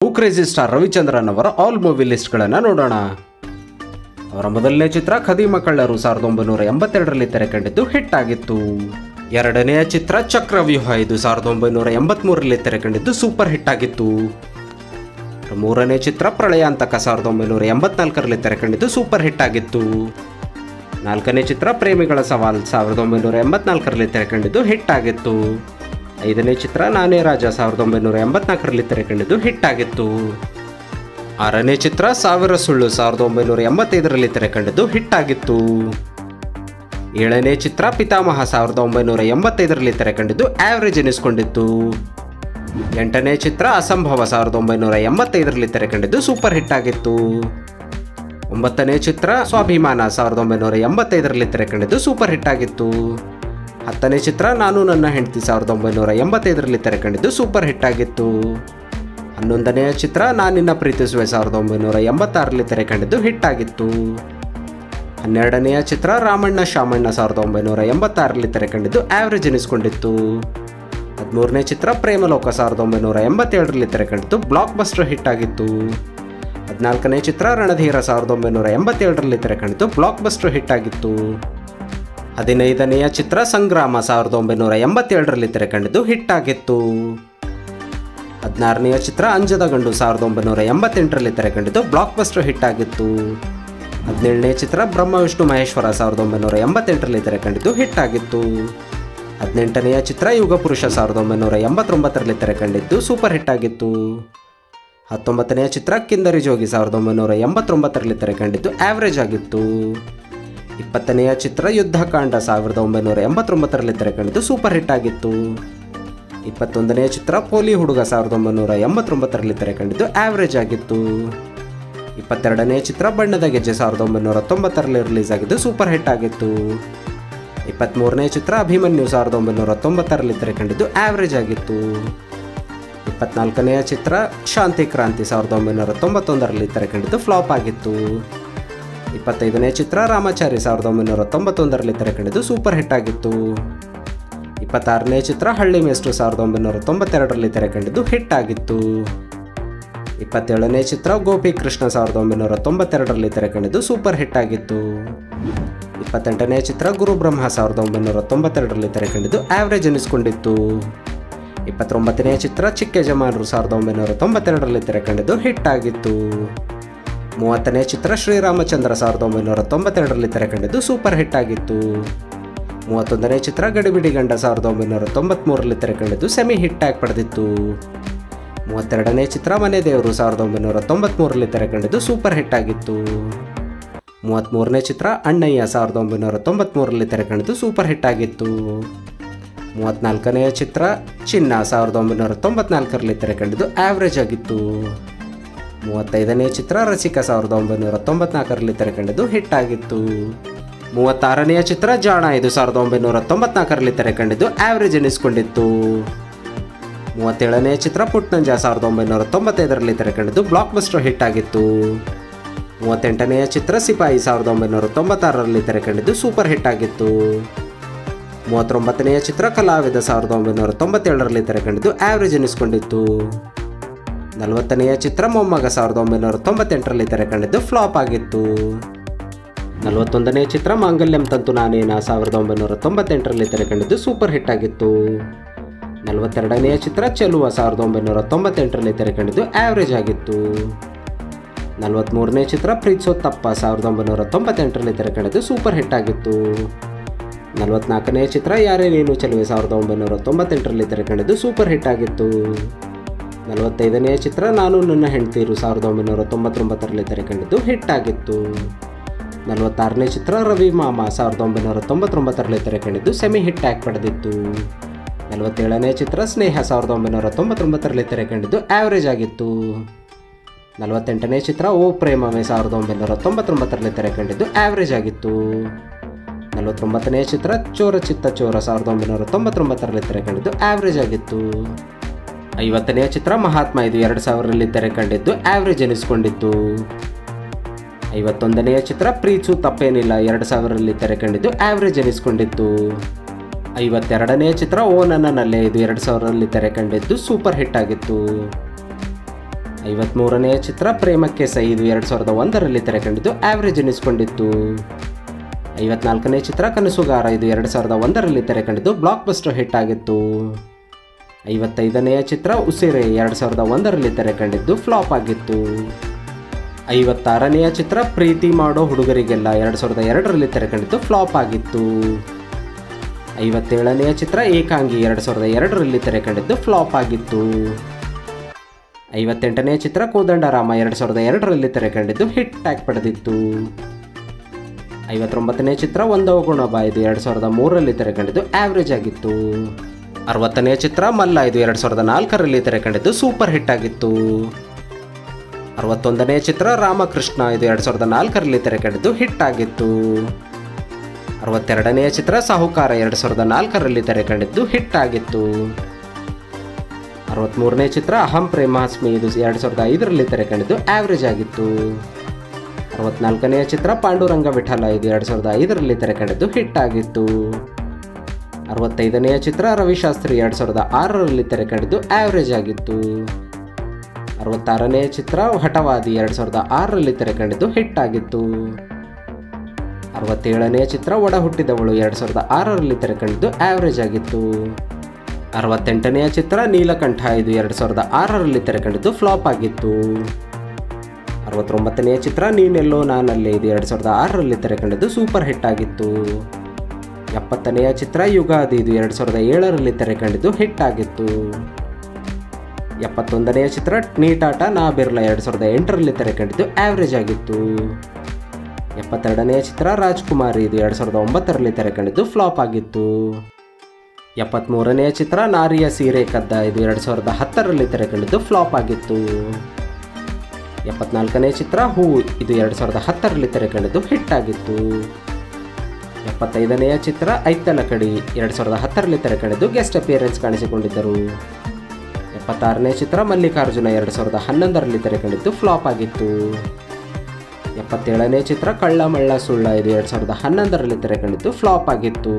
Crazy star Ravichandran ಅವರ all movie ಲಿಸ್ಟ್ಗಳನ್ನು ನೋಡೋಣ. ಅವರ ಮೊದಲನೇ ಚಿತ್ರ ಖದೀಮ ಕಳ್ಳರು 1982ರಲ್ಲಿ ತೆರೆ ಕಂಡಿದ್ದು ಹಿಟ್ ಆಗಿತ್ತು. ಎರಡನೆಯ ಚಿತ್ರ ಚಕ್ರವ್ಯೂಹ ಇದು 1983ರಲ್ಲಿ ತೆರೆ ಕಂಡಿದ್ದು ಸೂಪರ್ ಹಿಟ್ ಆಗಿತ್ತು. ಮೂರನೇ ಚಿತ್ರ ಪ್ರಳಯಾಂತಕ 1984ರಲ್ಲಿ ತೆರೆ ಕಂಡಿದ್ದು ಸೂಪರ್ ಹಿಟ್ ಆಗಿತ್ತು. ನಾಲ್ಕನೇ ಚಿತ್ರ ಪ್ರೇಮಿಗಳ ಸವಾಲ್ 1984ರಲ್ಲಿ ತೆರೆ ಕಂಡಿದ್ದು ಹಿಟ್ ಆಗಿತ್ತು. ಐದನೇ ಚಿತ್ರ ನಾನೇ ರಾಜ 1984ರಲ್ಲಿ ತೆರೆ ಕಂಡಿದ್ದು ಹಿಟ್ ಆಗಿತ್ತು. ಆರನೇ ಚಿತ್ರ ಸಾವಿರ ಸುಳ್ಳು 1985ರಲ್ಲಿ ತೆರೆ ಕಂಡಿದ್ದು ಹಿಟ್ ಆಗಿತ್ತು. ಏಳನೇ ಚಿತ್ರ ಪಿತಾಮಹ 1985ರಲ್ಲಿ ತೆರೆ ಕಂಡಿದ್ದು ಆವರೇಜ್ ಎನಿಸಿಕೊಂಡಿತ್ತು. ಎಂಟನೇ ಚಿತ್ರ ಅಸಂಭವ 1985ರಲ್ಲಿ ತೆರೆ ಕಂಡಿದ್ದು ಸೂಪರ್ ಹಿಟ್ ಆಗಿತ್ತು. ಒಂಬತ್ತನೇ ಚಿತ್ರ ಸ್ವಾಭಿಮಾನ 1985ರಲ್ಲಿ ತೆರೆ ಕಂಡಿದ್ದು ಸೂಪರ್ ಹಿಟ್ ಆಗಿತ್ತು. ಹತ್ತನೇ ಚಿತ್ರ ನಾನು ನನ್ನ ಹೆಂಡತಿ 1985ರಲ್ಲಿ ತೆರೆ ಕಂಡಿದ್ದು ಸೂಪರ್ ಹಿಟ್ ಆಗಿತ್ತು. ಹನ್ನೊಂದನೆಯ ಚಿತ್ರ ನಾನಿನ್ನ ಪ್ರೀತಿಸುವೆ 1986ರಲ್ಲಿ ತೆರೆ ಕಂಡಿದ್ದು ಹಿಟ್ ಆಗಿತ್ತು. ಹನ್ನೆರಡನೆಯ ಚಿತ್ರ ರಾಮಣ್ಣ ಶಾಮಣ್ಣ 1986ರಲ್ಲಿ ತೆರೆ ಕಂಡಿದ್ದು ಆವರೇಜ್ ಎನಿಸಿಕೊಂಡಿತ್ತು. 13ನೇ ಚಿತ್ರ ಪ್ರೇಮಲೋಕ 1987ರಲ್ಲಿ ತೆರೆ ಕಂಡಿದ್ದು ಬ್ಲಾಕ್ ಬಸ್ಟರ್ ಹಿಟ್ ಆಗಿತ್ತು. 14ನೇ ಚಿತ್ರ ರಣಧೀರ 1987ರಲ್ಲಿ ತೆರೆ ಕಂಡಿದ್ದು ಬ್ಲಾಕ್ ಬಸ್ಟರ್ ಹಿಟ್ ಆಗಿತ್ತು. 15ನೆಯ ಚಿತ್ರ ಸಂಗ್ರಾಮ 1987ರಲ್ಲಿ ತೆರೆ ಕಂಡಿದ್ದು ಹಿಟ್ ಆಗಿತ್ತು. 16ನೆಯ ಚಿತ್ರ ಅಂಜದ ಗಂಡು 1988ರಲ್ಲಿ ತೆರೆ ಕಂಡಿದ್ದು ಬ್ಲಾಕ್ ಬಸ್ಟರ್ ಹಿಟ್ ಆಗಿತ್ತು. 17ನೇ ಚಿತ್ರ ಬ್ರಹ್ಮ ವಿಷ್ಣು ಮಹೇಶ್ವರ 1988ರಲ್ಲಿ ತೆರೆ ಕಂಡಿದ್ದು ಹಿಟ್ ಆಗಿತ್ತು. 18ನೆಯ ಚಿತ್ರ ಯುಗಪುರುಷ 1989ರಲ್ಲಿ ತೆರೆ ಕಂಡಿದ್ದು ಸೂಪರ್ ಹಿಟ್ ಆಗಿತ್ತು. 19ನೆಯ ಚಿತ್ರ ಕಿಂದರಿ ಜೋಗಿ 1989ರಲ್ಲಿ ತೆರೆ ಕಂಡಿದ್ದು ಆವರೇಜ್ ಆಗಿತ್ತು. 20ನೆಯ ಚಿತ್ರ ಯುದ್ಧಕಾಂಡ 1989ರಲ್ಲಿ ತೆರೆ ಕಂಡಿದ್ದು ಸೂಪರ್ ಹಿಟ್ ಆಗಿತ್ತು. 21ನೆಯ ಚಿತ್ರ ಪೋಲಿ ಹುಡುಗ 1989ರಲ್ಲಿ ತೆರೆ ಕಂಡಿದ್ದು ಆವರೇಜ್ ಆಗಿತ್ತು. 22ನೆಯ ಚಿತ್ರ ಬಣ್ಣದ ಗೆಜ್ಜೆ 1990ರಲ್ಲಿ ರಿಲೀಸ್ ಆಗಿದ್ದು ಸೂಪರ್ ಹಿಟ್ ಆಗಿತ್ತು. 23ನೇ ಚಿತ್ರ ಅಭಿಮನ್ಯು 1990ರಲ್ಲಿ ತೆರೆ ಕಂಡಿದ್ದು ಆವರೇಜ್ ಆಗಿತ್ತು. 24ನೆಯ ಚಿತ್ರ ಶಾಂತಿ ಕ್ರಾಂತಿ 1991ರಲ್ಲಿ ತೆರೆ ಕಂಡಿದ್ದು ಫ್ಲಾಪ್ ಆಗಿತ್ತು. 25ನೇ ಚಿತ್ರ ರಾಮಚಾರಿ 1991ರಲ್ಲಿ ತೆರೆ ಕಂಡಿದ್ದು ಸೂಪರ್ ಹಿಟ್ ಆಗಿತ್ತು. 26ನೇ ಚಿತ್ರ ಹಳ್ಳಿ ಮೇಸ್ಟ್ರು 1992ರಲ್ಲಿ ತೆರೆ ಕಂಡಿದ್ದು ಹಿಟ್ ಆಗಿತ್ತು. 27ನೇ ಚಿತ್ರ ಗೋಪಿ ಕೃಷ್ಣ 1992ರಲ್ಲಿ ತೆರೆ ಕಂಡಿದ್ದು ಸೂಪರ್ ಹಿಟ್ ಆಗಿತ್ತು. 28ನೇ ಚಿತ್ರ ಗುರುಬ್ರಹ್ಮ 1992ರಲ್ಲಿ ತೆರೆ ಕಂಡಿದ್ದು ಆವರೇಜ್ ಎನಿಸಿಕೊಂಡಿತ್ತು. 29ನೇ ಚಿತ್ರ ಚಿಕ್ಕ ಯಜಮಾನರು 1992ರಲ್ಲಿ ತೆರೆ ಕಂಡಿದ್ದು ಹಿಟ್ ಆಗಿತ್ತು. 30ನೇ ಚಿತ್ರ ಶ್ರೀರಾಮಚಂದ್ರ 1992ರಲ್ಲಿ ತೆರೆ ಕಂಡಿದ್ದು ಸೂಪರ್ ಹಿಟ್ ಆಗಿತ್ತು. 31ನೇ ಚಿತ್ರ ಗಡಿಬಿಡಿ ಗಂಡ 1993ರಲ್ಲಿ ತೆರೆ ಕಂಡಿದ್ದು ಸೆಮಿ ಹಿಟ್ ಆಗಿ ಪಡೆದಿತ್ತು. 32ನೇ ಚಿತ್ರ ಮನೆ ದೇವರು 1993ರಲ್ಲಿ ತೆರೆ ಕಂಡಿದ್ದು ಸೂಪರ್ ಹಿಟ್ ಆಗಿತ್ತು. 33ನೇ ಚಿತ್ರ ಅಣ್ಣಯ್ಯ 1993ರಲ್ಲಿ ತೆರೆ ಕಂಡಿದ್ದು ಸೂಪರ್ ಹಿಟ್ ಆಗಿತ್ತು. 34ನೆಯ ಚಿತ್ರ ಚಿನ್ನ 1994ರಲ್ಲಿ ತೆರೆ ಕಂಡಿದ್ದು ಆವರೇಜ್ ಆಗಿತ್ತು. 35ನೇ ಚಿತ್ರ ರಸಿಕ 1994ರಲ್ಲಿ ತೆರೆ ಕಂಡಿದ್ದು ಹಿಟ್ ಆಗಿತ್ತು. 36ನೆಯ ಚಿತ್ರ ಜಾಣ ಇದು 1994ರಲ್ಲಿ ತೆರೆ ಕಂಡಿದ್ದು ಆವರೇಜ್ ಎನಿಸಿಕೊಂಡಿತ್ತು. 37ನೇ ಚಿತ್ರ ಪುಟ್ನಂಜ 1995ರಲ್ಲಿ ತೆರೆ ಕಂಡಿದ್ದು ಬ್ಲಾಕ್ ಬಸ್ಟರ್ ಹಿಟ್ ಆಗಿತ್ತು. 38ನೆಯ ಚಿತ್ರ ಸಿಪಾಯಿ 1996ರಲ್ಲಿ ತೆರೆ ಕಂಡಿದ್ದು ಸೂಪರ್ ಹಿಟ್ ಆಗಿತ್ತು. 39ನೆಯ ಚಿತ್ರ ಕಲಾವಿದ 1997ರಲ್ಲಿ ತೆರೆ ಕಂಡಿದ್ದು ಆವರೇಜ್ ಎನಿಸಿಕೊಂಡಿತ್ತು. 40ನೆಯ ಚಿತ್ರ ಮೊಮ್ಮಗ 1998ರಲ್ಲಿ ತೆರೆ ಕಂಡಿದ್ದು ಫ್ಲಾಪ್ ಆಗಿತ್ತು. 41ನೇ ಚಿತ್ರ ಮಾಂಗಲ್ಯಂ ತಂತು ನಾನೇನ 1998ರಲ್ಲಿ ತೆರೆ ಕಂಡಿದ್ದು ಸೂಪರ್ ಹಿಟ್ ಆಗಿತ್ತು. 42ನೆಯ ಚಿತ್ರ ಚೆಲುವ 1998ರಲ್ಲಿ ತೆರೆ ಕಂಡಿದ್ದು ಆವರೇಜ್ ಆಗಿತ್ತು. 43ನೇ ಚಿತ್ರ ಪ್ರೀತ್ಸೋತ್ತಪ್ಪ 1998ರಲ್ಲಿ ತೆರೆ ಕಂಡಿದ್ದು ಸೂಪರ್ ಹಿಟ್ ಆಗಿತ್ತು. 44ನೇ ಚಿತ್ರ ಯಾರೇ ನೀನು ಚೆಲುವೆ 1998ರಲ್ಲಿ ತೆರೆ ಕಂಡಿದ್ದು ಸೂಪರ್ ಹಿಟ್ ಆಗಿತ್ತು. 45ನೇ ಚಿತ್ರ ನಾನು ನನ್ನ ಹೆಂಡತಿರು 1999ರಲ್ಲಿ ತೆರೆ ಕಂಡಿದ್ದು ಹಿಟ್ ಆಗಿತ್ತು. 46ನೇ ಚಿತ್ರ ರವಿ ಮಾಮ 1999ರಲ್ಲಿ ತೆರೆ ಕಂಡಿದ್ದು ಸೆಮಿ ಹಿಟ್ ಆಗಿ ಪಡೆದಿತ್ತು. 47ನೇ ಚಿತ್ರ ಸ್ನೇಹ 1999ರಲ್ಲಿ ತೆರೆ ಕಂಡಿದ್ದು ಆವರೇಜ್ ಆಗಿತ್ತು. 48ನೇ ಚಿತ್ರ ಓ ಪ್ರೇಮವೇ 1999ರಲ್ಲಿ ತೆರೆ ಕಂಡಿದ್ದು ಆವರೇಜ್ ಆಗಿತ್ತು. 49ನೇ ಚಿತ್ರ ಚೋರ ಚಿತ್ತ ಚೋರ 1999ರಲ್ಲಿ ತೆರೆ ಕಂಡಿದ್ದು ಆವರೇಜ್ ಆಗಿತ್ತು. 50ನೇ ಚಿತ್ರ ಮಹಾತ್ಮ ಇದು 2000ರಲ್ಲಿ ತೆರೆ ಕಂಡಿದ್ದು ಆವರೇಜ್ ಎನಿಸಿಕೊಂಡಿತ್ತು. 51ನೆಯ ಚಿತ್ರ ಪ್ರೀತ್ಸು ತಪ್ಪೇನಿಲ್ಲ 2000ರಲ್ಲಿ ತೆರೆ ಕಂಡಿದ್ದು ಆವರೇಜ್ ಎನಿಸಿಕೊಂಡಿತ್ತು. 52ನೇ ಚಿತ್ರ ಓ ನನ್ನನಲ್ಲೇ ಇದು 2000ರಲ್ಲಿ ತೆರೆ ಕಂಡಿದ್ದು ಸೂಪರ್ ಹಿಟ್ ಆಗಿತ್ತು. 53ನೇ ಚಿತ್ರ ಪ್ರೇಮಕ್ಕೆ ಸೈ, ಇದು 2001ರಲ್ಲಿ ತೆರೆಕಂಡಿದ್ದು ಆವರೇಜ್ ಎನಿಸಿಕೊಂಡಿತ್ತು. 54ನೇ ಚಿತ್ರ ಕನಸುಗಾರ, ಇದು 2001ರಲ್ಲಿ ತೆರೆಕಂಡಿದ್ದು ಬ್ಲಾಕ್ ಬಸ್ಟರ್ ಹಿಟ್ ಆಗಿತ್ತು. 55ನೇ ಚಿತ್ರ ಉಸಿರೆ, 2001ರಲ್ಲಿ ತೆರೆಕಂಡಿದ್ದು ಫ್ಲಾಪ್ ಆಗಿತ್ತು. 56ನೇ ಚಿತ್ರ ಪ್ರೀತಿ ಮಾಡೋ ಹುಡುಗರಿಗೆಲ್ಲ, 2002ರಲ್ಲಿ ತೆರೆಕಂಡಿದ್ದು ಫ್ಲಾಪ್ ಆಗಿತ್ತು. 57ನೇ ಚಿತ್ರ ಏಕಾಂಗಿ, 2002ರಲ್ಲಿ ತೆರೆಕಂಡಿದ್ದು ಫ್ಲಾಪ್ ಆಗಿತ್ತು. 58ನೇ ಚಿತ್ರ ಕೋದಂಡರಾಮ, 2002ರಲ್ಲಿ ತೆರೆಕಂಡಿದ್ದು ಹಿಟ್ ಟ್ಯಾಗ್ ಪಡೆದಿತ್ತು. 59ನೇ ಚಿತ್ರ ಒಂದವ ಗುಣಬ, ಇದು 2003ರಲ್ಲಿ ತೆರೆಕಂಡಿದ್ದು ಆವರೇಜ್ ಆಗಿತ್ತು. 60ನೇ ಚಿತ್ರ ಮಲ್ಲ, ಇದು 2004ರಲ್ಲಿ ತೆರೆಕಂಡಿದ್ದು ಸೂಪರ್ ಹಿಟ್ ಆಗಿತ್ತು. 61ನೇ ಚಿತ್ರ ರಾಮಕೃಷ್ಣ, ಇದು 2004ರಲ್ಲಿ ತೆರೆಕಂಡಿದ್ದು ಹಿಟ್ ಆಗಿತ್ತು. 62ನೇ ಚಿತ್ರ ಸಾಹುಕಾರ, 2004ರಲ್ಲಿ ತೆರೆಕಂಡಿದ್ದು ಹಿಟ್ ಆಗಿತ್ತು. 63ನೇ ಚಿತ್ರ ಅಹಂ ಪ್ರೇಮಾಸ್ಮಿ, ಇದು 2005ರಲ್ಲಿ ತೆರೆಕಂಡಿದ್ದು ಆವರೇಜ್ ಆಗಿತ್ತು. 64ನೇ ಚಿತ್ರ ಪಾಂಡುರಂಗ ವಿಠಲ, ಇದು 2005ರಲ್ಲಿ ತೆರೆಕಂಡಿದ್ದು ಹಿಟ್ ಆಗಿತ್ತು. 65ನೇ ಚಿತ್ರ ರವಿಶಾಸ್ತ್ರಿ, 2006ರಲ್ಲಿ ತೆರೆಕಂಡಿದ್ದು ಆವರೇಜ್ ಆಗಿತ್ತು. 66ನೇ ಚಿತ್ರ ಹಠವಾದಿ, 2006ರಲ್ಲಿ ತೆರೆಕಂಡಿದ್ದು ಹಿಟ್ ಆಗಿತ್ತು. 67ನೇ ಚಿತ್ರ ಒಡ ಹುಟ್ಟಿದವಳು, 2006ರಲ್ಲಿ ತೆರೆಕಂಡಿದ್ದು ಆವರೇಜ್ ಆಗಿತ್ತು. 68ನೇ ಚಿತ್ರ ನೀಲಕಂಠ, ಇದು 2006ರಲ್ಲಿ ತೆರೆಕಂಡಿದ್ದು ಫ್ಲಾಪ್ ಆಗಿತ್ತು. 69ನೇ ಚಿತ್ರ ನೀನೆಲ್ಲೋ ನಾನಲ್ಲೇ, ಇದು 2006ರಲ್ಲಿ ತೆರೆಕಂಡಿದ್ದು ಸೂಪರ್ ಹಿಟ್ ಆಗಿತ್ತು. 70ನೇ ಚಿತ್ರ ಯುಗಾದಿ, ಇದು 2007ರಲ್ಲಿ ತೆರೆಕಂಡಿದ್ದು ಹಿಟ್ ಆಗಿತ್ತು. 71ನೇ ಚಿತ್ರ ನೀಟಾಟ ನಾ ಬಿರ್ಲಾ, 2008ರಲ್ಲಿ ತೆರೆಕಂಡಿದ್ದು ಆವರೇಜ್ ಆಗಿತ್ತು. 72ನೇ ಚಿತ್ರ ರಾಜ್ಕುಮಾರಿ, ಇದು 2009ರಲ್ಲಿ ತೆರೆಕಂಡಿದ್ದು ಫ್ಲಾಪ್ ಆಗಿತ್ತು. 73ನೇ ಚಿತ್ರ ನಾರಿಯ ಸೀರೆ ಕದ್ದ, ಇದು 2010ರಲ್ಲಿ ತೆರೆಕಂಡಿದ್ದು ಫ್ಲಾಪ್ ಆಗಿತ್ತು. 74ನೇ ಚಿತ್ರ ಹೂ, ಇದು 2010ರಲ್ಲಿ ತೆರೆಕಂಡಿದ್ದು ಹಿಟ್ ಆಗಿತ್ತು. 75ನೇ ಚಿತ್ರ ಐತಲ ಕಡಿ, 2010ರಲ್ಲಿ ತೆರೆಕಂಡಿದ್ದು ಗೆಸ್ಟ್ ಅಪಿಯರೆನ್ಸ್ ಕಾಣಿಸಿಕೊಂಡಿದ್ದರು. 76ನೇ ಚಿತ್ರ ಮಲ್ಲಿಕಾರ್ಜುನ, 2011ರಲ್ಲಿ ತೆರೆಕಂಡಿದ್ದು ಫ್ಲಾಪ್ ಆಗಿತ್ತು. 77ನೇ ಚಿತ್ರ ಕಳ್ಳ ಮಳ್ಳ ಸುಳ್ಳ, ಇದು 2011ರಲ್ಲಿ ತೆರೆಕಂಡಿದ್ದು ಫ್ಲಾಪ್ ಆಗಿತ್ತು.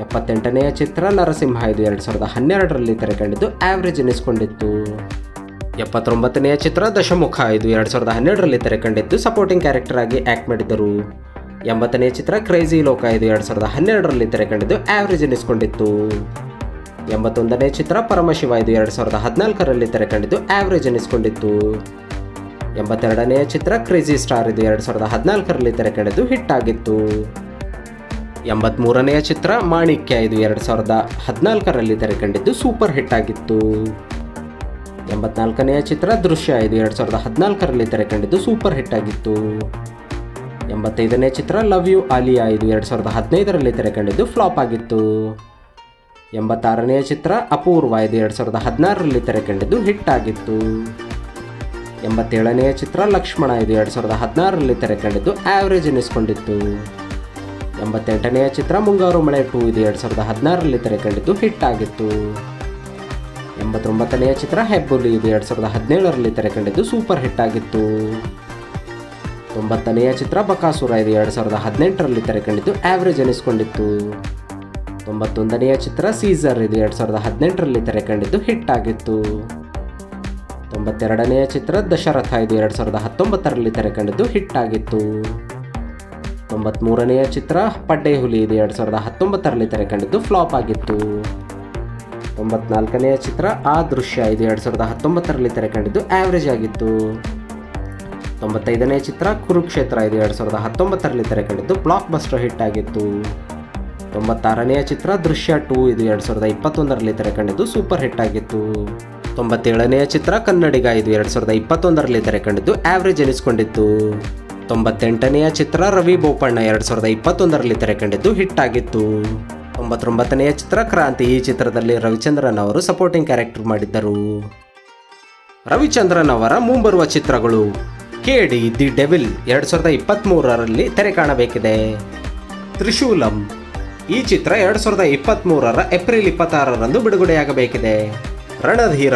78ನೇ ಚಿತ್ರ ನರಸಿಂಹ, ಇದು 2012ರಲ್ಲಿ ತೆರೆಕಂಡಿದ್ದು ಆವರೇಜ್ ಎನಿಸಿಕೊಂಡಿತ್ತು. 79ನೇ ಚಿತ್ರ ದಶಮುಖ, ಇದು 2012ರಲ್ಲಿ ತೆರೆಕಂಡಿದ್ದು ಸಪೋರ್ಟಿಂಗ್ ಕ್ಯಾರೆಕ್ಟರ್ ಆಗಿ ಆಕ್ಟ್ ಮಾಡಿದ್ದರು. 80ನೇ ಚಿತ್ರ ಕ್ರೇಜಿ ಲೋಕ, ಇದು 2012ರಲ್ಲಿ ತೆರೆಕಂಡಿದ್ದು ಆವರೇಜ್ ಎನಿಸಿಕೊಂಡಿತ್ತು. 81ನೇ ಚಿತ್ರ ಪರಮಶಿವ, ಇದು 2014ರಲ್ಲಿ ತೆರೆಕಂಡಿದ್ದು ಆವರೇಜ್ ಎನಿಸಿಕೊಂಡಿತ್ತು. 82ನೇ ಚಿತ್ರ ಕ್ರೇಜಿ ಸ್ಟಾರ್, ಇದು 2014ರಲ್ಲಿ ತೆರೆಕಂಡಿದ್ದು ಹಿಟ್ ಆಗಿತ್ತು. 83ನೇ ಚಿತ್ರ ಮಾಣಿಕ್ಯ, ಇದು 2014ರಲ್ಲಿ ತೆರೆಕಂಡಿದ್ದು ಸೂಪರ್ ಹಿಟ್ ಆಗಿತ್ತು. 84ನೇ ಚಿತ್ರ ದೃಶ್ಯ, ಇದು 2014ರಲ್ಲಿ ತೆರೆಕಂಡಿದ್ದು ಸೂಪರ್ ಹಿಟ್ ಆಗಿತ್ತು. 85ನೇ ಚಿತ್ರ ಲವ್ ಯು ಆಲಿಯಾ, ಇದು 2015ರಲ್ಲಿ ತೆರೆಕಂಡಿದ್ದು ಫ್ಲಾಪ್ ಆಗಿತ್ತು. 86ನೇ ಚಿತ್ರ ಅಪೂರ್ವ, ಇದು 2016ರಲ್ಲಿ ತೆರೆಕಂಡಿದ್ದು ಹಿಟ್ ಆಗಿತ್ತು. 87ನೇ ಚಿತ್ರ ಲಕ್ಷ್ಮಣ, ಇದು 2016ರಲ್ಲಿ ತೆರೆಕಂಡಿದ್ದು ಆವರೇಜ್ ಎನಿಸಿಕೊಂಡಿತ್ತು. 88ನೇ ಚಿತ್ರ ಮುಂಗಾರು ಮಳೆ 2, ಇದು 2016ರಲ್ಲಿ ತೆರೆಕಂಡಿದ್ದು ಹಿಟ್ ಆಗಿತ್ತು. 89ನೇ ಚಿತ್ರ ಹೆಬ್ಬುಲಿ, ಇದು 2017ರಲ್ಲಿ ತೆರೆಕಂಡಿದ್ದು ಸೂಪರ್ ಹಿಟ್ ಆಗಿತ್ತು. 90ನೇ ಚಿತ್ರ ಬಕಾಸುರ, ಇದು 2018ರಲ್ಲಿ ತೆರೆಕಂಡಿದ್ದು ಆವರೇಜ್ ಎನಿಸಿಕೊಂಡಿತ್ತು. 91ನೇ ಚಿತ್ರ ಸೀಸರ್, ಇದು 2018ರಲ್ಲಿ ತೆರೆಕಂಡಿದ್ದು ಹಿಟ್ ಆಗಿತ್ತು. 92ನೇ ಚಿತ್ರ ದಶರಥ, ಇದು 2019ರಲ್ಲಿ ತೆರೆಕಂಡಿದ್ದು ಹಿಟ್ ಆಗಿತ್ತು. 93ನೇ ಚಿತ್ರ ಪಡ್ಡೆ ಹುಲಿ, ಇದು 2019ರಲ್ಲಿ ತೆರೆಕಂಡಿದ್ದು ಫ್ಲಾಪ್ ಆಗಿತ್ತು. 94ನೇ ಚಿತ್ರ ಆ ದೃಶ್ಯ, ಇದು 2019ರಲ್ಲಿ ತೆರೆಕಂಡಿದ್ದು ಆವರೇಜ್ ಆಗಿತ್ತು. 95ನೇ ಚಿತ್ರ ಕುರುಕ್ಷೇತ್ರ, ಇದು 2019ರಲ್ಲಿ ತೆರೆಕಂಡಿದ್ದು ಬ್ಲಾಕ್ ಬಸ್ಟರ್ ಹಿಟ್ ಆಗಿತ್ತು. 96ನೇ ಚಿತ್ರ ದೃಶ್ಯ 2, ಇದು 2021ರಲ್ಲಿ ತೆರೆಕಂಡಿದ್ದು ಸೂಪರ್ ಹಿಟ್ ಆಗಿತ್ತು. 97ನೇ ಚಿತ್ರ ಕನ್ನಡಿಗ, ಇದು 2021ರಲ್ಲಿ ತೆರೆಕಂಡಿದ್ದು ಆವರೇಜ್ ಎನಿಸಿಕೊಂಡಿತ್ತು. 98ನೇ ಚಿತ್ರ ರವಿ ಬೋಪಣ್ಣ, 2021ರಲ್ಲಿ ತೆರೆಕಂಡಿದ್ದು ಹಿಟ್ ಆಗಿತ್ತು. 99ನೇ ಚಿತ್ರ ಕ್ರಾಂತಿ, ಈ ಚಿತ್ರದಲ್ಲಿ ರವಿಚಂದ್ರನ್ ಅವರು ಸಪೋರ್ಟಿಂಗ್ ಕ್ಯಾರೆಕ್ಟರ್ ಮಾಡಿದ್ದರು. ರವಿಚಂದ್ರನ್ ಅವರ ಮುಂಬರುವ ಚಿತ್ರಗಳು: ಕೇಡಿ ದಿ ಡೆವಿಲ್ 2023ರಲ್ಲಿ ತೆರೆ ಕಾಣಬೇಕಿದೆ. ತ್ರಿಶೂಲಂ, ಈ ಚಿತ್ರ 2023ರ ಏಪ್ರಿಲ್ 26ರಂದು ಬಿಡುಗಡೆಯಾಗಬೇಕಿದೆ. ರಣಧೀರ,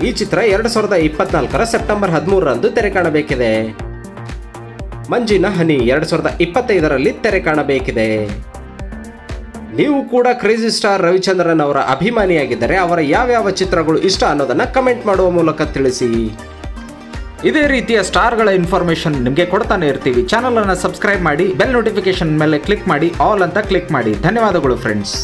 ಈ ಚಿತ್ರ 2024ರ ಸೆಪ್ಟೆಂಬರ್ 13ರಂದು ತೆರೆ ಕಾಣಬೇಕಿದೆ. ಮಂಜಿನ ಹನಿ 2025ರಲ್ಲಿ ತೆರೆ ಕಾಣಬೇಕಿದೆ. ನೀವು ಕೂಡ ಕ್ರೇಜಿ ಸ್ಟಾರ್ ರವಿಚಂದ್ರನ್ ಅವರ ಅಭಿಮಾನಿಯಾಗಿದ್ದರೆ ಅವರ ಯಾವ್ಯಾವ ಚಿತ್ರಗಳು ಇಷ್ಟ ಅನ್ನೋದನ್ನು ಕಮೆಂಟ್ ಮಾಡುವ ಮೂಲಕ ತಿಳಿಸಿ. ಇದೇ ರೀತಿಯ ಸ್ಟಾರ್ಗಳ ಇನ್ಫಾರ್ಮೇಶನ್ ನಿಮಗೆ ಕೊಡ್ತಾನೆ ಇರ್ತೀವಿ. ಚಾನಲ್ ಅನ್ನು ಸಬ್ಸ್ಕ್ರೈಬ್ ಮಾಡಿ, ಬೆಲ್ ನೋಟಿಫಿಕೇಶನ್ ಮೇಲೆ ಕ್ಲಿಕ್ ಮಾಡಿ, ಆಲ್ ಅಂತ ಕ್ಲಿಕ್ ಮಾಡಿ. ಧನ್ಯವಾದಗಳು ಫ್ರೆಂಡ್ಸ್.